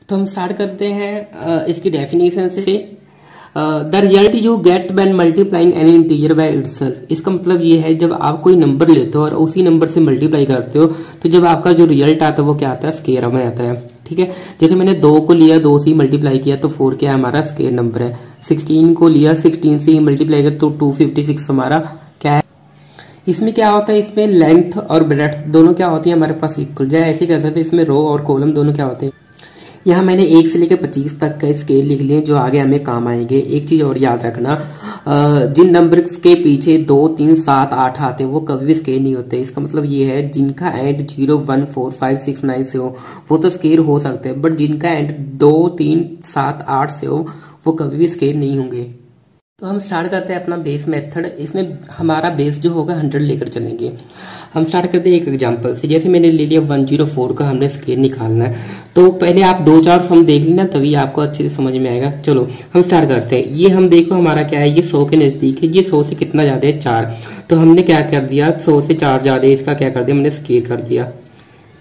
तो हम स्टार्ट करते हैं इसकी डेफिनेशन से। The result you get when multiplying N integer by itself. इसका मतलब ये है जब आप कोई नंबर लेते हो और उसी नंबर से मल्टीप्लाई करते हो तो जब आपका जो रिजल्ट आता है वो क्या आता है, स्केयर में आता है। ठीक है, जैसे मैंने 2 को लिया, 2 से मल्टीप्लाई किया तो 4 क्या है हमारा स्केयर नंबर है। 16 को लिया, 16 से ही मल्टीप्लाई किया तो 256 हमारा क्या है। इसमें क्या होता है, इसमें लेंथ और ब्रेड्थ दोनों क्या होती है हमारे पास इक्वल। जैसे ऐसे कह सकते हैं इसमें रो और कॉलम दोनों क्या होते हैं। यहाँ मैंने 1 से लेकर 25 तक का स्केल लिख लिए जो आगे हमें काम आएंगे। एक चीज और याद रखना, जिन नंबर्स के पीछे 2, 3, 7, 8 आते हैं वो कभी भी स्केल नहीं होते। इसका मतलब ये है जिनका एंड 0, 1, 4, 5, 6, 9 से हो वो तो स्केल हो सकते हैं, बट जिनका एंड 2, 3, 7, 8 से हो वो कभी भी स्केल नहीं होंगे। तो हम स्टार्ट करते हैं अपना बेस मेथड। इसमें हमारा बेस जो होगा 100 लेकर चलेंगे। हम स्टार्ट करते हैं एक एग्जांपल से। जैसे मैंने ले लिया 104 का हमने स्केल निकालना है, तो पहले आप 2-4 सम देख लेना तभी आपको अच्छे से समझ में आएगा। चलो हम स्टार्ट करते हैं। ये हम देखो हमारा क्या है, ये 100 के नजदीक है। ये 100 से कितना ज्यादा है, 4। तो हमने क्या कर दिया, 100 से 4 ज्यादा है, इसका क्या कर दिया हमने स्केल कर दिया।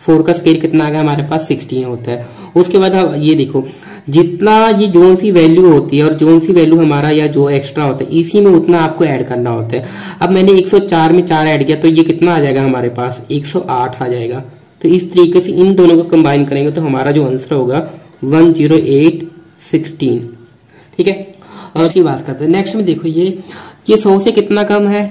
4 का स्केल कितना आ गया हमारे पास, 16 होता है। उसके बाद अब ये देखो जितना ये जोन सी वैल्यू होती है और जोन सी वैल्यू हमारा या जो एक्स्ट्रा होता है इसी में उतना आपको ऐड करना होता है। अब मैंने 104 में 4 ऐड किया तो ये कितना आ जाएगा हमारे पास, 108 आ जाएगा। तो इस तरीके से इन दोनों को कंबाइन करेंगे तो हमारा जो आंसर होगा 10816। ठीक है, और की बात करते हैं नेक्स्ट में। देखो ये 100 से कितना कम है,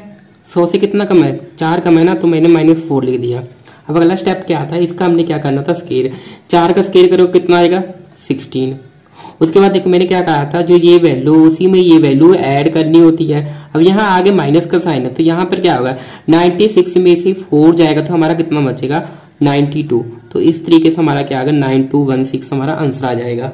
100 से कितना कम है, 4 कम है ना, तो मैंने -4 लिख दिया। अब अगला स्टेप क्या था, इसका हमने क्या करना था, स्केल। 4 का स्केल करो कितना आएगा, 16। उसके बाद देखो मैंने क्या कहा था, जो ये वैल्यू उसी में ये वैल्यू ऐड करनी होती है। अब यहाँ आगे माइनस का साइन है तो यहाँ पर क्या होगा, 96 में से 4 जाएगा तो हमारा कितना बचेगा, 92। तो इस तरीके से हमारा क्या आएगा, 9216 हमारा आंसर आ जाएगा।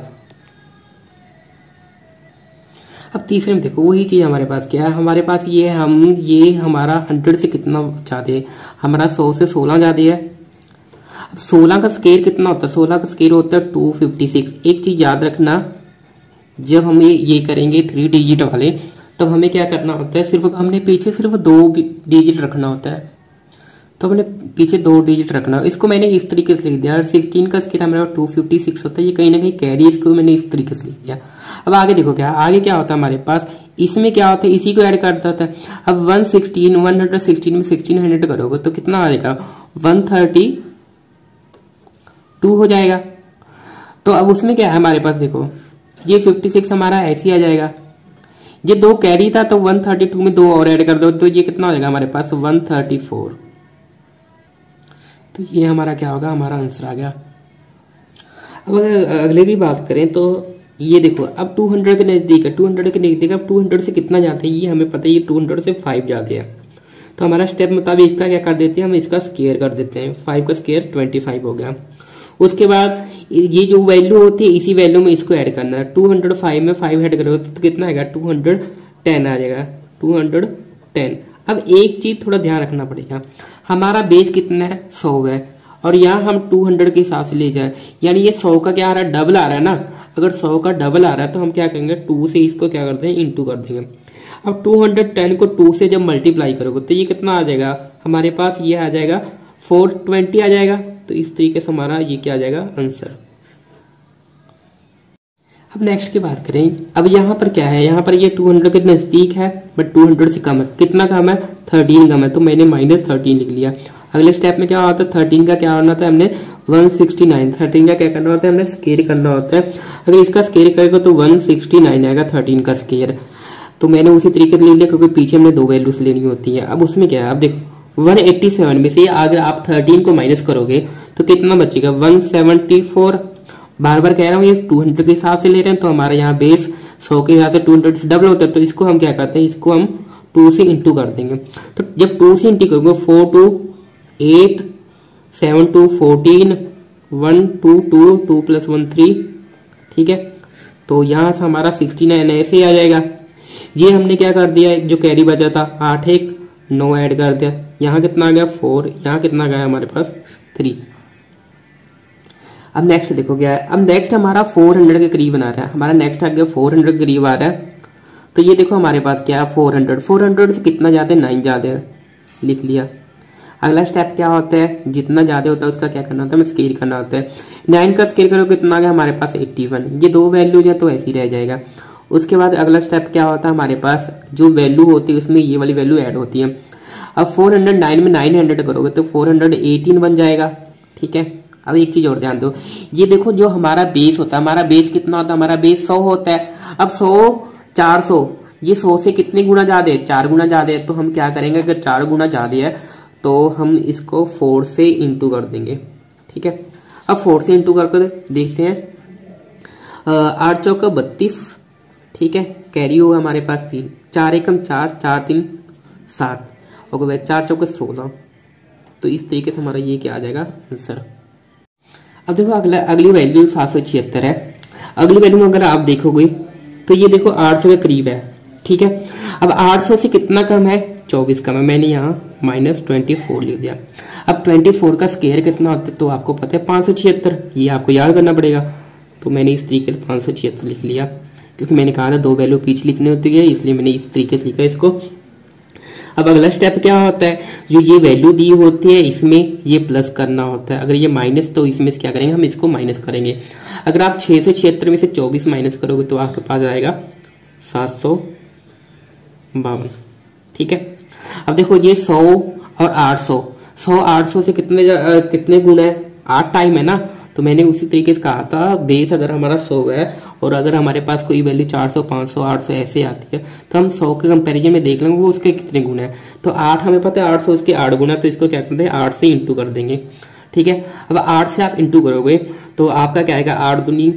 अब तीसरे में देखो वही चीज हमारे पास क्या है, हमारे पास ये हमारा 100 से कितना ज्यादा है, हमारा 100 से 16 ज्यादा है। अब 16 का स्केल कितना होता है, 16 का स्केल होता है 256। एक चीज याद रखना, जब हम ये करेंगे 3 डिजिट वाले तब हमें क्या करना होता है, हमने पीछे सिर्फ 2 डिजिट रखना होता है। तो हमने पीछे 2 डिजिट रखना, इसको मैंने इस तरीके से लिख दिया। 16 का स्केल हमारा 256 होता है, ये कहीं ना कहीं कैरी, इसको मैंने इस तरीके से लिख दिया। अब आगे देखो आगे क्या होता है हमारे पास, इसमें क्या होता है, इसी को ऐड करता होता है। अब 116 में 1600 करोगे तो कितना आ जाएगा, 132 हो जाएगा। तो अब उसमें क्या है हमारे पास, देखो ये 56 हमारा ऐसे ही आ जाएगा। ये 2 कैरी था तो 132 में 2 और ऐड कर दो तो ये कितना हो जाएगा हमारे पास, 134। तो ये हमारा क्या होगा, हमारा आंसर आ गया। अब अगर अगले की बात करें तो ये देखो अब 200 के नजदीक है, 200 के नजदीक। अब 200 से कितना जाते हैं ये हमें पता है, ये 200 से 5 जाते हैं। तो हमारा स्टेप मुताबिक इसका क्या कर देते हैं, हम इसका स्केयर कर देते हैं। 5 का स्केयर 25 हो गया। उसके बाद ये जो वैल्यू होती है इसी वैल्यू में इसको ऐड करना है। 205 में 5 ऐड करोगे तो कितना आएगा, 210 आ जाएगा, 210। अब एक चीज थोड़ा ध्यान रखना पड़ेगा, हमारा बेस कितना है, 100 है, और यहाँ हम 200 के हिसाब से ले जाए, यानी ये 100 का क्या आ रहा है, डबल आ रहा है ना। अगर 100 का डबल आ रहा है तो हम क्या करेंगे, 2 से इसको क्या करते हैं, इंटू कर देंगे। अब 210 को 2 से जब मल्टीप्लाई करोगे तो ये कितना आ जाएगा हमारे पास, ये आ जाएगा 420 आ जाएगा। तो इस तरीके से हमारा ये क्या आ जाएगा, आंसर। अब नेक्स्ट की बात करें, अब यहाँ पर क्या है, यहाँ पर ये 200 के नजदीक है बट 200 से कम है। कितना कम है, 13 कम है, तो मैंने -13 लिख लिया। अगले स्टेप में क्या होता है, 13 का क्या होना था हमने, 169। 13 का क्या करना होता है, हमने स्केयर करना होता है। अगर इसका स्केयर करेगा तो 169 आएगा 13 का स्केयर। तो मैंने उसी तरीके से ले लिया क्योंकि पीछे हमने 2 वैल्यूज लेनी होती है। अब उसमें क्या है, अब देखो 187 में से अगर आप 13 को माइनस करोगे तो कितना बचेगा, 174। बार बार कह रहा हूँ ये 200 के हिसाब से ले रहे हैं तो हमारे यहाँ बेस 100 के हिसाब से 200 से डबल होता है। तो इसको हम क्या करते हैं, इसको हम 2 से इंटू कर देंगे। तो जब 2 से इंटू करोगे 4 2 8 7 2 14 1 2 2 2 + 1 3। ठीक है, तो यहाँ से हमारा 69 ऐसे ही आ जाएगा। ये हमने क्या कर दिया, जो कैरी बचा था 8 1 9 ऐड कर दिया। यहाँ कितना आ गया, 4। यहाँ कितना गया हमारे पास, 3। अब नेक्स्ट देखो क्या है, अब नेक्स्ट हमारा 400 के करीब बना रहा है। हमारा नेक्स्ट आ गया 400 के करीब आ रहा है। तो ये देखो हमारे पास क्या है, 400 से कितना ज्यादा है, 9 ज्यादा है, लिख लिया। अगला स्टेप क्या होता है, जितना ज्यादा होता है उसका क्या करना होता है, हमें स्केल करना होता है। 9 का स्केल करो कितना आ गया हमारे पास 81, ये दो वैल्यूज है तो ऐसे ही रह जाएगा। उसके बाद अगला स्टेप क्या होता है, हमारे पास जो वैल्यू होती है उसमें ये वाली वैल्यू ऐड होती है। अब 409 में 900 करोगे तो 418 बन जाएगा, ठीक है। अब एक चीज और ध्यान दो, ये देखो जो हमारा बेस होता है, हमारा बेस कितना होता है, हमारा बेस 100 होता है। अब 100 400, ये 100 से कितने गुना ज्यादा है, 4 गुना ज्यादा है। तो हम क्या करेंगे, अगर 4 गुना ज्यादा है तो हम इसको 4 से इंटू कर देंगे, ठीक है। अब 4 से इंटू करके देखते हैं, 8 चौका 32, ठीक है। कैरी होगा हमारे पास 3, 4 एकम 4, 4 3 7, ओके, 4 चौके 16। तो इस तरीके से हमारा ये क्या आ जाएगा आंसर। अब देखो अगली वैल्यू 776 है। अगली वैल्यू में अगर आप देखोगे तो ये देखो 800 के करीब है, ठीक है। अब 800 से कितना कम है, 24 कम है। मैंने यहाँ -24 लिख दिया। अब 24 का स्क्वायर कितना होता है तो आपको पता है 576, ये आपको याद करना पड़ेगा। तो मैंने इस तरीके से 576 लिख लिया, क्योंकि मैंने कहा था दो वैल्यू पीछे लिखनी होती है, इसलिए मैंने इस तरीके से लिखा इसको। अब अगला स्टेप क्या होता है, जो ये वैल्यू दी होती है इसमें ये प्लस करना होता है। अगर ये माइनस तो इसमें से क्या करेंगे, हम इसको माइनस करेंगे। अगर आप 676 में से 24 माइनस करोगे तो आपके पास आएगा 752, ठीक है। अब देखो ये 100 और 800, 100 800 से कितने गुना है, 8 टाइम है ना। तो मैंने उसी तरीके से कहा था, बेस अगर हमारा 100 है और अगर हमारे पास कोई वैल्यू 400 500 800 ऐसे आती है तो हम 100 के कंपैरिजन में देख लेंगे वो उसके कितने गुना है। तो 8 हमें पता है 800 उसके 8 गुना, तो इसको क्या करते हैं 8 से इंटू कर देंगे, ठीक है। अब 8 से आप इंटू करोगे तो आपका क्या आएगा, 8 दूनी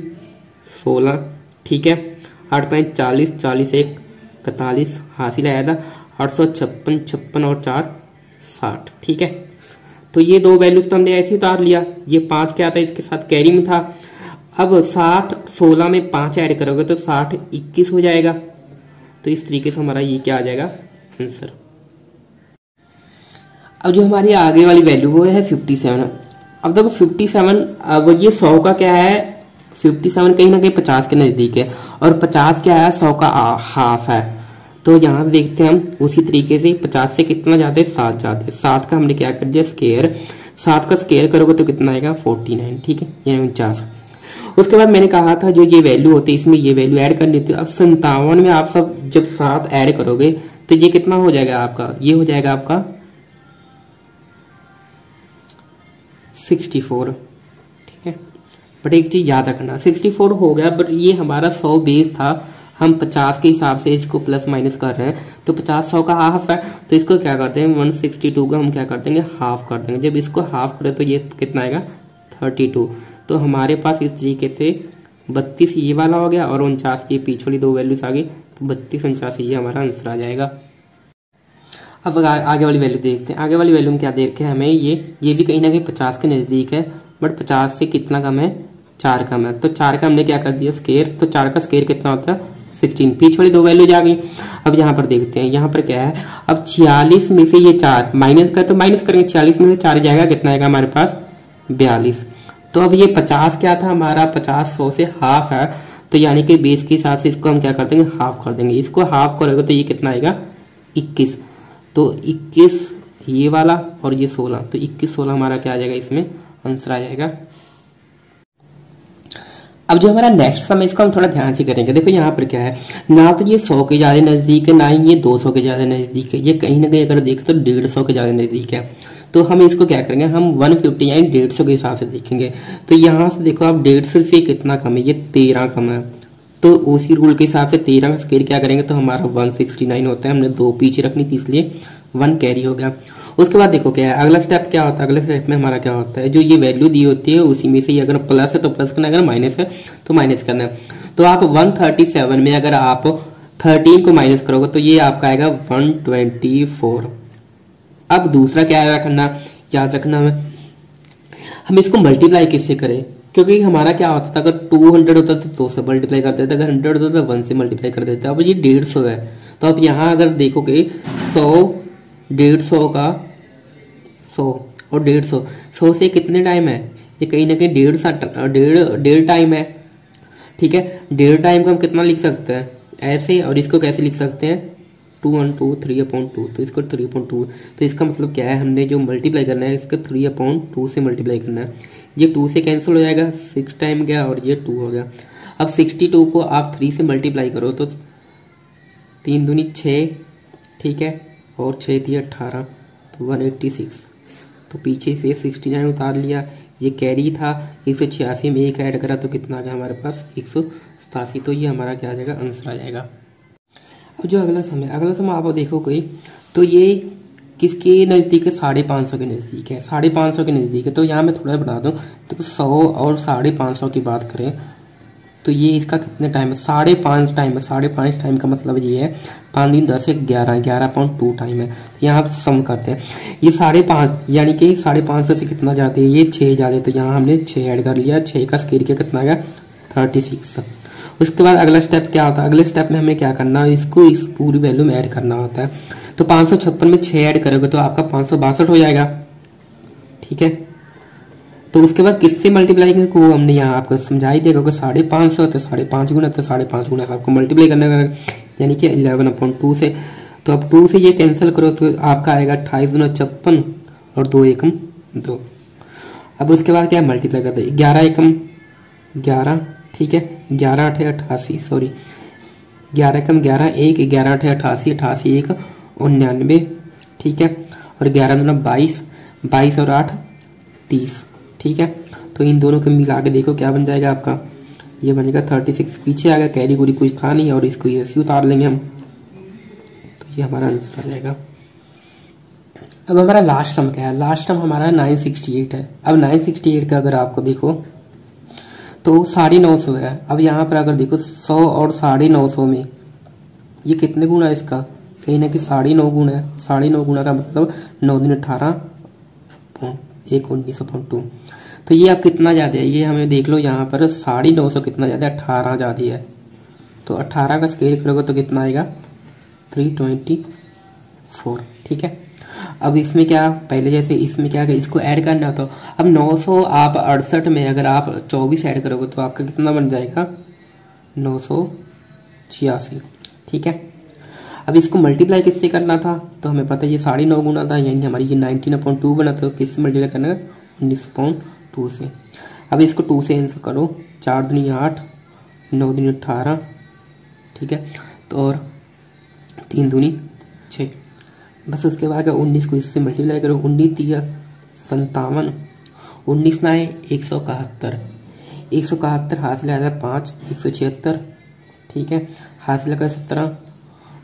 16, ठीक है। 8 5 40, 40 1 41, हासिल आया था 856, 56 और 4 60, ठीक है। तो ये दो वैल्यूज तो हमने ऐसे उतार लिया। ये 5 क्या था, इसके साथ कैरी में था। अब 60 16 में 5 ऐड करोगे तो 60 21 हो जाएगा। तो इस तरीके से हमारा ये क्या आ जाएगा आंसर। अब जो हमारी आगे वाली वैल्यू वो है 57। अब देखो 57, अब ये 100 का क्या है, 57 कहीं ना कहीं 50 के नजदीक है, और 50 क्या है 100 का हाफ है। तो यहाँ देखते हैं हम उसी तरीके से 50 से कितना जाते हैं, 7 जाते हैं। 7 का हमने क्या कर दिया स्क्वायर, 7 का स्क्वायर करोगे तो कितना आएगा 49, ठीक है, यानी 49। उसके बाद मैंने कहा था जो ये वैल्यू होती है इसमें ये वैल्यू ऐड करनी होती है। अब 57 में आप सब जब 7 ऐड करोगे तो ये कितना हो जाएगा आपका, ये हो जाएगा आपका 64, ठीक है। बट एक चीज याद रखना, 64 हो गया, बट ये हमारा 100 बेस था, हम 50 के हिसाब से इसको प्लस माइनस कर रहे हैं। तो 50 100 का हाफ है, तो इसको क्या करते हैं 162 का हम क्या कर देंगे हाफ कर देंगे। जब इसको हाफ करें तो ये कितना आएगा 32। तो हमारे पास इस तरीके से 32 ये वाला हो गया और 49 ये पीछे वाली दो वैल्यूज आ गई। तो 32 49 ये हमारा आंसर आ जाएगा। अब आगे वाली वैल्यू देखते हैं। आगे वाली वैल्यू में क्या देखे हमें, ये भी कहीं ना कहीं 50 के नजदीक है, बट 50 से कितना कम है, 4 कम है। तो 4 का हमने क्या कर दिया स्क्वायर, तो 4 का स्क्वायर कितना होता है 16, पीछे वाली दो वैल्यू आ गई। अब यहाँ पर देखते हैं, यहाँ पर क्या है, अब 46 में से ये 4 माइनस कर, तो माइनस करेंगे 46 में से 4 जाएगा, कितना आएगा हमारे पास 42। तो अब ये 50 क्या था हमारा, 50 100 से हाफ है, तो यानी कि बेस के हिसाब से इसको हम क्या कर देंगे हाफ कर देंगे। इसको हाफ करोगे तो ये कितना आएगा 21। तो 21 ये वाला और ये 16, तो 21 16 हमारा क्या आ जाएगा, इसमें आंसर आ जाएगा। अब जो हमारा नेक्स्ट सम है इसको हम थोड़ा ध्यान से करेंगे। देखो यहाँ पर क्या है, ना तो ये 100 के ज्यादा नजदीक है, ना ही ये 200 के ज्यादा नजदीक है, ये कहीं ना कहीं अगर देखें तो 150 के ज्यादा नजदीक है। तो हम इसको क्या करेंगे, हम 150 यानी 150 के हिसाब से देखेंगे। तो यहाँ से देखो आप 150 से कितना कम है, ये 13 कम है। तो उसी रूल के हिसाब से 13 का स्क्वायर क्या करेंगे तो हमारा 169 होता है। हमने 2 पीछे रखनी थी इसलिए 1 कैरी हो गया। उसके बाद देखो क्या है, अगला स्टेप क्या होता है, अगले स्टेप में हमारा क्या होता है, जो ये वैल्यू दी होती है उसी में से अगर प्लस है तो प्लस करना है, अगर माइनस है तो माइनस करना है। तो आप 137 में अगर आप 13 को माइनस करोगे तो ये आपका आएगा 124। अब दूसरा क्या रखना, याद रखना हम इसको मल्टीप्लाई किससे करें, क्योंकि हमारा क्या होता था अगर 200 होता तो 2 से मल्टीप्लाई कर देते, अगर 100 होता तो 1 से मल्टीप्लाई कर देते। अब ये 150 है, तो अब यहाँ अगर देखोगे 100 150 का 100 और 150, 100 से कितने टाइम है, ये कहीं ना कहीं 1.5 टाइम है, ठीक है। 1.5 टाइम को हम कितना लिख सकते हैं ऐसे, और इसको कैसे लिख सकते हैं 2 3/2, तो इसको 3/2, तो इसका मतलब क्या है, हमने जो मल्टीप्लाई करना है इसका 3/2 से मल्टीप्लाई करना है। ये 2 से कैंसिल हो जाएगा, 6 टाइम गया और ये 2 हो गया। अब 62 को आप 3 से मल्टीप्लाई करो तो 3 दूनी 6, ठीक है, और 6 थी 18, तो 186। तो पीछे से 69 उतार लिया, ये कैरी था, 186 में 1 ऐड करा तो कितना आ गया हमारे पास 187। तो ये हमारा क्या आ जाएगा, आंसर आ जाएगा। अब जो अगला समय आप देखो कोई, तो ये किसके नज़दीक है, 550 के नज़दीक है, 550 के नज़दीक है। तो यहाँ मैं थोड़ा बढ़ा दूँ, तो 100 और 550 की बात करें तो ये इसका कितने टाइम है, 5.5 टाइम है। 5.5 टाइम का मतलब ये है 5 दिन 10 है 11.2 टाइम है। तो यहाँ सम करते हैं, ये 5.5 यानी कि 550 से कितना जाते हैं, ये 6 जाते हैं। तो यहाँ हमने 6 ऐड कर लिया, 6 का स्क्वायर किया कितना गया 36। उसके बाद अगला स्टेप क्या होता है, अगले स्टेप में हमें क्या करना है, इसको इस पूरी वैल्यू में ऐड करना होता है। तो 556 में 6 ऐड करोगे तो आपका 562 हो जाएगा, ठीक है। तो उसके बाद किससे मल्टीप्लाई करेंगे वो हमने यहाँ आपको समझा ही दिया, 550 तो 5.5 गुना, तो 5.5 गुना से आपको मल्टीप्लाई करना है, यानी कि 11/2 से। तो अब 2 से ये कैंसिल करो तो आपका आएगा 28 दूना 56 और 2 एकम 2। अब उसके बाद क्या मल्टीप्लाई करते हैं, 11 एकम 11, ठीक है, 11 8 88, सॉरी 11 एकम 11, 1 11 8 88, 88 1 99, ठीक है, और 11 दूना 22, 22 और 8 30, ठीक है। तो इन दोनों को मिला के देखो क्या बन जाएगा आपका, ये बनेगा 36। पीछे आ गया, कैरी गुरी कुछ था नहीं और इसको ऐसे उतार लेंगे हम, तो ये हमारा आंसर आ जाएगा। अब हमारा लास्ट टर्म क्या है, लास्ट टर्म हमारा 968 है। अब 968 का अगर आपको देखो तो 950 है। अब यहाँ पर अगर देखो 100 और 950 में ये कितने गुना है इसका, कहीं ना कहीं 9.5 गुना है। 9.5 गुना का मतलब 9 दिन 18 1 19.2। तो ये अब कितना ज़्यादा है, ये हमें देख लो यहाँ पर 950 कितना ज़्यादा है, 18 ज़्यादा है। तो 18 का स्क्वायर करोगे तो कितना आएगा 324, ठीक है। अब इसमें क्या, पहले जैसे इसमें क्या है, इसको ऐड करना तो अब 900 आप 68 में अगर आप 24 ऐड करोगे तो आपका कितना बन जाएगा 986, ठीक है। अब इसको मल्टीप्लाई किससे करना था, तो हमें पता है ये 9.5 गुना था, यानी हमारी ये 19/2 बना, तो किससे मल्टीप्लाई करना है 19/2 से। अब इसको 2 से आंसर करो, 4 दूनी 8, 9 दूनी 18, ठीक है, तो और 3 दूनी 6। बस उसके बाद 19 को इससे मल्टीप्लाई करो, 19 3 57, 19 ना है 171, 171 हासिल आ जाता 5, 176, ठीक है, हासिल का 17,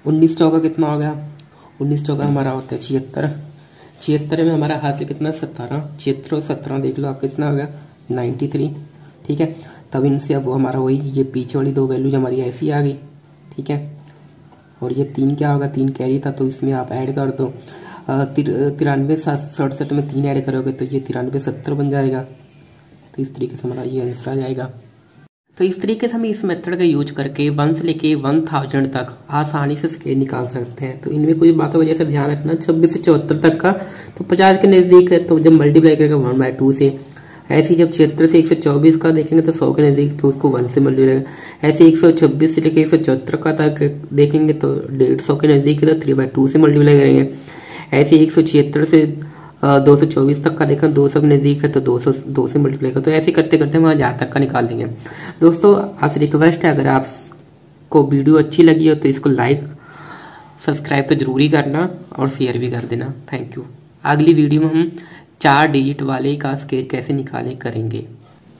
19 चौका कितना हो गया, 19 चौका हमारा होता है 76, 76 में हमारा हासिल कितना 17, 76 और 17 देख लो आप कितना हो गया 93, ठीक है। तब इनसे अब हमारा वही ये पीछे वाली 2 वैल्यूज हमारी ऐसी आ गई, ठीक है। और ये 3 क्या होगा, 3 कैरी था तो इसमें आप ऐड कर दो, 93 67 में 3 ऐड करोगे तो ये 93 70 बन जाएगा। तो इस तरीके से हमारा ये आंसर आ जाएगा। तो इस तरीके से हम इस मेथड का यूज करके 1 से लेके 1000 तक आसानी से स्केल निकाल सकते हैं। तो इनमें कुछ बातों को जैसे ध्यान रखना, 26 से 74 तक का तो 50 के नज़दीक है, तो जब मल्टीप्लाई करेगा 1/2 से। ऐसे जब 76 से 124 का देखेंगे तो 100 के नज़दीक, तो उसको 1 से मल्टीप्लाई करेगा। ऐसे 126 से लेकर 174 का तक देखेंगे तो 150 के नज़दीक है, तो 3/2 से मल्टीप्लाई करेंगे। ऐसे 176 से 224 तक का देखें 200 के नज़दीक है तो 202 से मल्टीप्लाई करो। तो ऐसे करते करते वहाँ 1000 तक का निकाल लेंगे। दोस्तों आपसे रिक्वेस्ट है, अगर आपको वीडियो अच्छी लगी हो तो इसको लाइक सब्सक्राइब तो जरूरी करना और शेयर भी कर देना। Thank you. अगली वीडियो में हम 4 डिजिट वाले का स्केल कैसे निकाले करेंगे।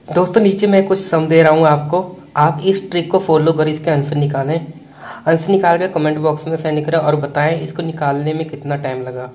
दोस्तों नीचे मैं कुछ सम दे रहा हूँ आपको, आप इस ट्रिक को फॉलो कर इसके आंसर निकालें। आंसर निकाल कर कमेंट बॉक्स में सेंड करें और बताएं इसको निकालने में कितना टाइम लगा।